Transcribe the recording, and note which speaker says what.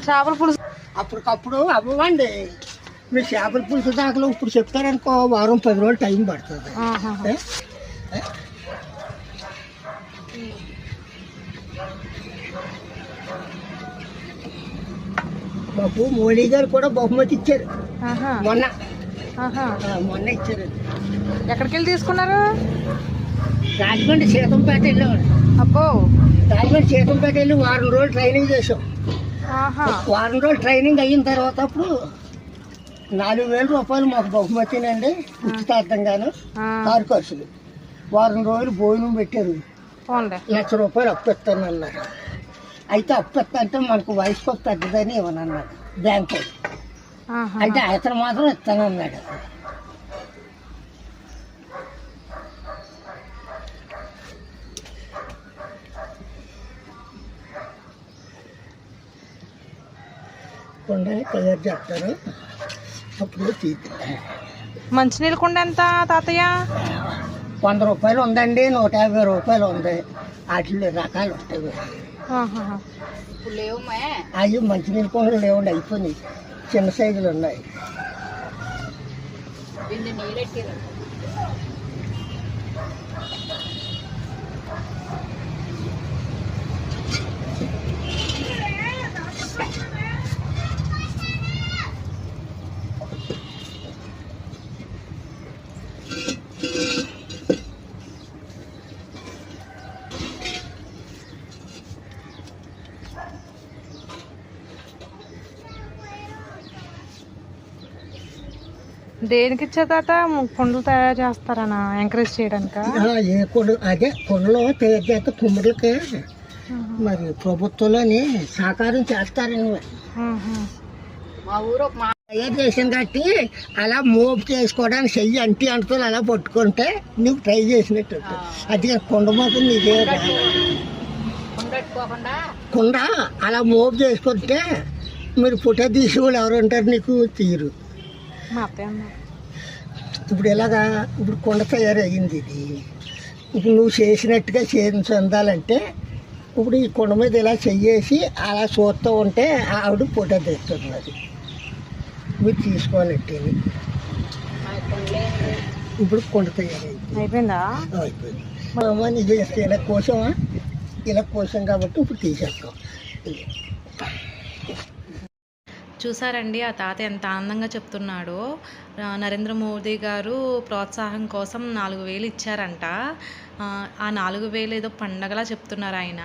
Speaker 1: చేపల పులుసు
Speaker 2: అప్పటికప్పుడు అవ్వండి. మీరు చేపల పులుసు దాకా ఇప్పుడు చెప్తారనుకో వారం 10 రోజులు టైం పడుతుంది. మాకు మోడీ గారు కూడా బహుమతి ఇచ్చారు మొన్న. మొన్న ఇచ్చారు.
Speaker 1: ఎక్కడికి వెళ్ళి తీసుకున్నారు?
Speaker 2: రాజమండ్రి సీతంపేట వెళ్ళేవాడు.
Speaker 1: అబ్బో,
Speaker 2: రాజమండ్రి సీతంపేట వెళ్ళి వారం రోజులు ట్రైనింగ్ చేసాం. వారం రోజులు ట్రైనింగ్ అయిన తర్వాత అప్పుడు 4,000 రూపాయలు మాకు బహుమతినండి, ఉచితార్థంగాను కారు ఖర్చులు. వారం రోజులు భోజనం పెట్టారు. 1,00,000 రూపాయలు అప్పెత్తాను అన్నారు. అయితే అప్పెత్తా అంటే మనకు వయసుకు పెద్దదని ఇవ్వనన్నాడు బ్యాంకు. అంటే అతను మాత్రం ఇస్తానన్నాడు. కొండని తయారు చేస్తారు. అప్పుడు
Speaker 1: మంచినీళ్ళ కుండ ఎంత తాతయ్య?
Speaker 2: 100 రూపాయలు ఉందండి, 150 రూపాయలు ఉంది. వాటిలో రకాలు ఉంటాయి. అవి మంచినీళ్ళ కుండలు లేవండి, అయిపోయినాయి. చిన్న సైజులు ఉన్నాయి.
Speaker 1: దేనికి ఇచ్చే తాత? కుండలు తయారు చేస్తారనా ఎంకరేజ్ చేయడానిక?
Speaker 2: ఏ కుండ అదే కుండలో తయారు చేస్తే కుమ్మడికి మరి ప్రభుత్వంలోని సహకారం చేస్తారని మా ఊరు తయారు చేసాను కాబట్టి అలా మోపు చేసుకోవడానికి చెయ్యి అంటి అంటులు అలా పట్టుకుంటే నువ్వు ట్రై చేసినట్టు. అది కుండ మోపు నీకే కుండ అలా మోపు చేసుకుంటే మీరు పుట్ట తీసి వాళ్ళు ఎవరు ఉంటారు నీకు తీరు. ఇప్పుడు ఎలాగా ఇప్పుడు కుండ తయారయ్యింది. ఇది ఇప్పుడు నువ్వు చేసినట్టుగా చెందాలంటే ఇప్పుడు ఈ కుండ మీద ఇలా చెయ్యేసి అలా చూస్తూ ఉంటే ఆవిడ ఫోటో తెస్తున్నది. మీరు తీసుకోవాలంటే ఇప్పుడు కుండ తయారైంది.
Speaker 1: అయిపోయిందా?
Speaker 2: అయిపోయింది. ఇది ఇలా కోసమా? ఇలా కోసం కాబట్టి ఇప్పుడు తీసేస్తాం.
Speaker 1: చూసారండి ఆ తాత ఎంత ఆనందంగా చెప్తున్నాడో. నరేంద్ర మోదీ గారు ప్రోత్సాహం కోసం 4,000 ఇచ్చారంట. ఆ 4,000 ఏదో పండగలా చెప్తున్నారు ఆయన.